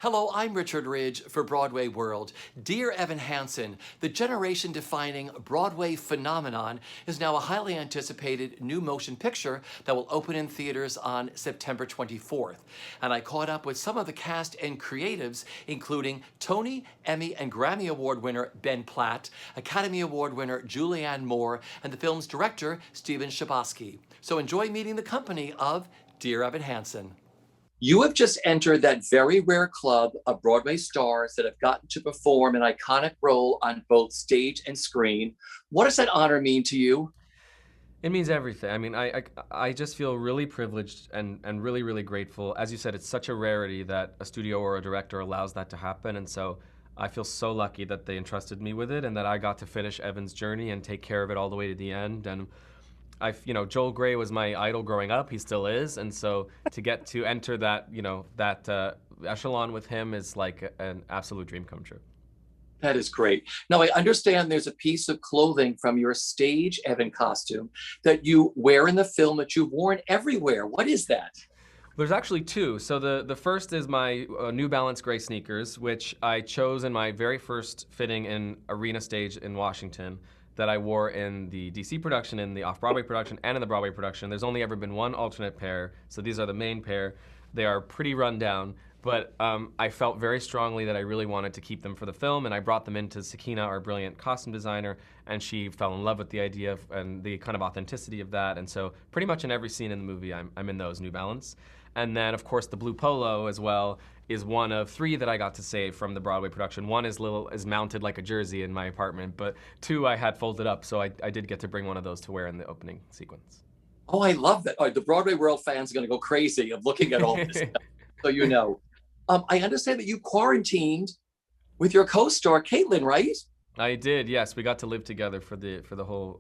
Hello, I'm Richard Ridge for Broadway World. Dear Evan Hansen, the generation-defining Broadway phenomenon is now a highly anticipated new motion picture that will open in theaters on September 24th. And I caught up with some of the cast and creatives, including Tony, Emmy, and Grammy Award winner Ben Platt, Academy Award winner Julianne Moore, and the film's director, Stephen Chbosky. So enjoy meeting the company of Dear Evan Hansen. You have just entered that very rare club of Broadway stars that have gotten to perform an iconic role on both stage and screen. What does that honor mean to you? It means everything. I mean, I just feel really privileged and really, really grateful. As you said, it's such a rarity that a studio or a director allows that to happen. And so I feel so lucky that they entrusted me with it and that I got to finish Evan's journey and take care of it all the way to the end. And Joel Grey was my idol growing up. He still is. And so to get to enter that echelon with him is like an absolute dream come true. That is great. Now, I understand there's a piece of clothing from your stage Evan costume that you wear in the film that you've worn everywhere. What is that? There's actually two. So the first is my New Balance gray sneakers, which I chose in my very first fitting in Arena Stage in Washington that I wore in the DC production, in the off-Broadway production, and in the Broadway production. There's only ever been one alternate pair, so these are the main pair. They are pretty run down, but I felt very strongly that I really wanted to keep them for the film, and I brought them into Sakina, our brilliant costume designer, and she fell in love with the idea and the kind of authenticity of that. And so pretty much in every scene in the movie, I'm in those New Balance. And then, of course, the blue polo as well is one of three that I got to save from the Broadway production. One is mounted like a jersey in my apartment, but two I had folded up, so I did get to bring one of those to wear in the opening sequence. Oh, I love that. The Broadway World fans are going to go crazy of looking at all this stuff, so you know. I understand that you quarantined with your co-star, Caitlin, right? I did, yes. We got to live together for the whole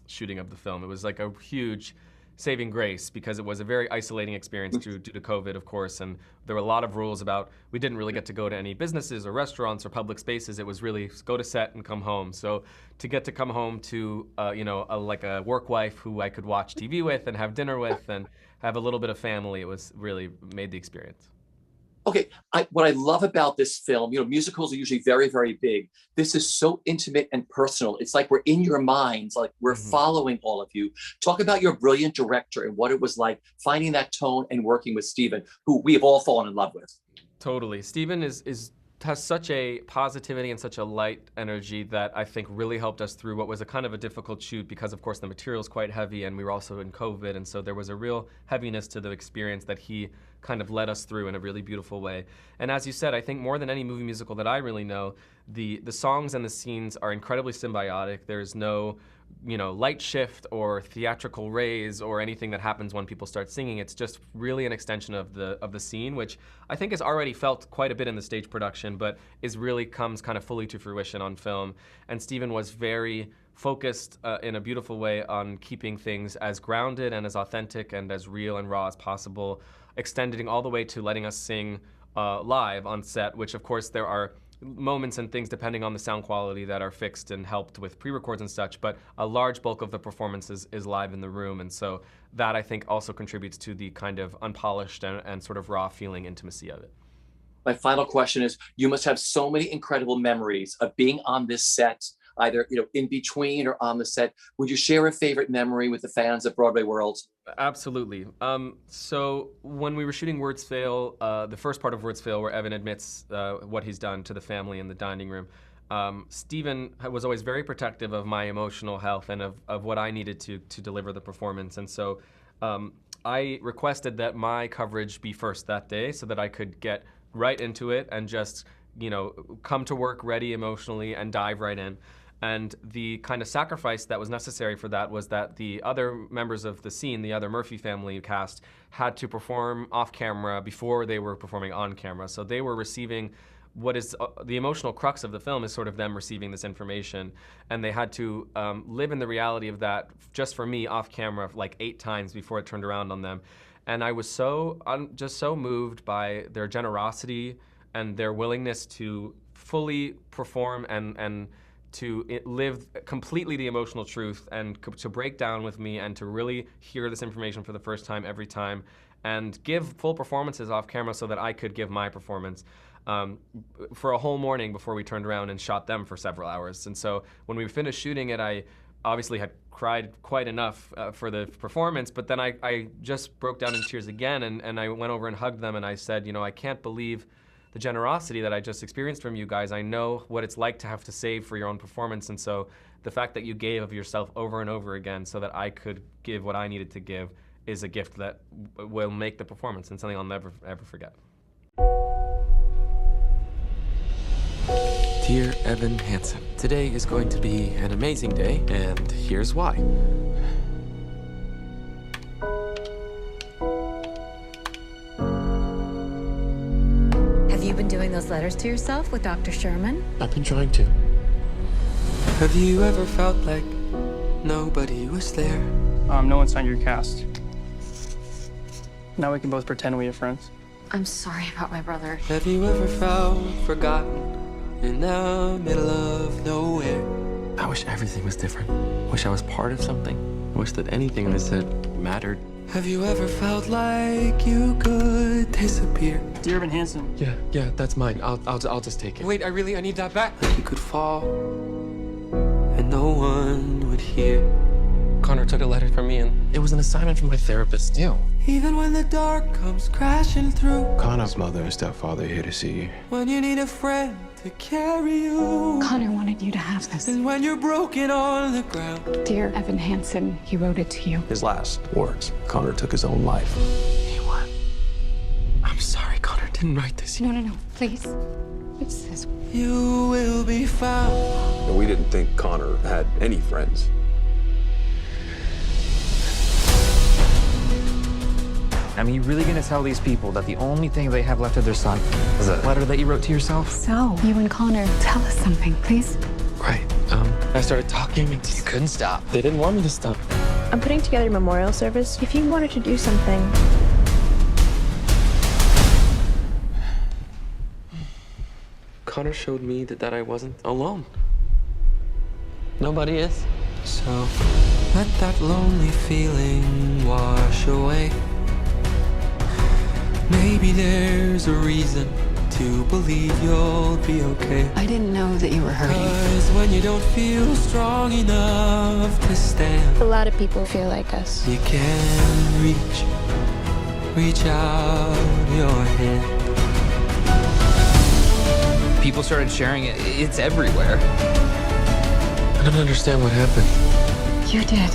shooting of the film. It was like a huge saving grace because it was a very isolating experience due to COVID, of course, and there were a lot of rules about we didn't really get to go to any businesses or restaurants or public spaces. It was really go to set and come home. So to get to come home to like a work wife who I could watch TV with and have dinner with and have a little bit of family, it was really made the experience. Okay, what I love about this film, musicals are usually very, very big. This is so intimate and personal. It's like we're in your minds, like we're following all of you. Talk about your brilliant director and what it was like finding that tone and working with Stephen, who we have all fallen in love with. Totally. Stephen has such a positivity and such a light energy that I think really helped us through what was a kind of a difficult shoot because, of course, the material is quite heavy and we were also in COVID, and so there was a real heaviness to the experience that he kind of led us through in a really beautiful way. And as you said, I think more than any movie musical that I really know, the songs and the scenes are incredibly symbiotic. There's no light shift or theatrical raise or anything that happens when people start singing. It's just really an extension of the scene, which I think has already felt quite a bit in the stage production, but comes kind of fully to fruition on film. And Stephen was very focused in a beautiful way on keeping things as grounded and as authentic and as real and raw as possible, extending all the way to letting us sing live on set, which of course there are moments and things depending on the sound quality that are fixed and helped with pre-records and such, but a large bulk of the performance is live in the room, and so that I think also contributes to the kind of unpolished and sort of raw feeling intimacy of it. My final question is, you must have so many incredible memories of being on this set, either in between or on the set. Would you share a favorite memory with the fans of Broadway World? Absolutely. So when we were shooting Words Fail, the first part of Words Fail where Evan admits what he's done to the family in the dining room, Stephen was always very protective of my emotional health and of what I needed to deliver the performance. And so I requested that my coverage be first that day so that I could get right into it and just come to work ready emotionally and dive right in. And the kind of sacrifice that was necessary for that was that the other members of the scene, the other Murphy family cast, had to perform off camera before they were performing on camera. So they were receiving what is the emotional crux of the film is sort of them receiving this information. And they had to live in the reality of that just for me off camera like 8 times before it turned around on them. And I was just so moved by their generosity and their willingness to fully perform and to live completely the emotional truth and to break down with me and to really hear this information for the first time every time and give full performances off camera so that I could give my performance for a whole morning before we turned around and shot them for several hours. And so when we finished shooting it, I obviously had cried quite enough for the performance, but then I just broke down in tears again, and I went over and hugged them, and I said, you know, I can't believe the generosity that I just experienced from you guys. I know what it's like to have to save for your own performance, and so the fact that you gave of yourself over and over again so that I could give what I needed to give is a gift that will make the performance and something I'll never, ever forget. Dear Evan Hansen, today is going to be an amazing day, and here's why. Have you been doing those letters to yourself with Dr. Sherman? I've been trying to. Have you ever felt like nobody was there? No one signed your cast. Now we can both pretend we are friends. I'm sorry about my brother. Have you ever felt forgotten in the middle of nowhere? I wish everything was different. Wish I was part of something. Wish that anything I said mattered. Have you ever felt like you could disappear? Dear Evan Hansen. Yeah, that's mine. I'll just take it. Wait, I need that back. Like you could fall, and no one would hear. Connor took a letter from me, and it was an assignment from my therapist. Ew. Even when the dark comes crashing through. Connor's mother and stepfather are here to see you. When you need a friend to carry you. Connor wanted you to have this. And when you're broken on the ground. Dear Evan Hansen, he wrote it to you. His last words, Connor took his own life. He what? I'm sorry, Connor didn't write this. No, please. It's this. You will be found. We didn't think Connor had any friends. I mean, you really gonna tell these people that the only thing they have left of their son is a letter that you wrote to yourself? So, you and Connor, tell us something, please. Right. I started talking and you couldn't stop. They didn't want me to stop. I'm putting together a memorial service. If you wanted to do something. Connor showed me that I wasn't alone. Nobody is. So, let that lonely feeling wash away. Maybe there's a reason to believe you'll be okay. I didn't know that you were hurting. 'Cause when you don't feel strong enough to stand, A lot of people feel like us. you can reach out your hand. People started sharing it. It's everywhere. I don't understand what happened. You did.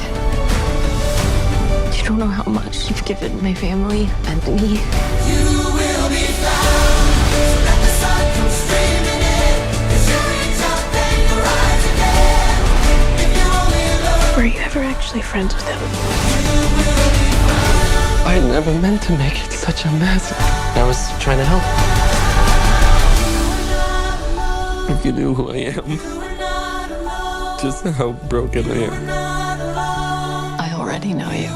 You don't know how much you've given my family and me. You will be found, so let the sun come streaming in. 'Cause you reach up and you rise again. If you only look, Were you ever actually friends with him? I never meant to make it such a mess. I was trying to help. If you knew who I am, just how broken I am. I already know you.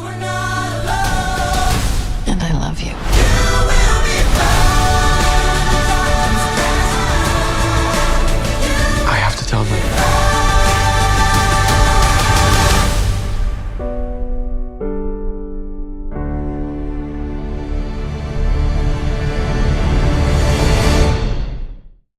And I love you.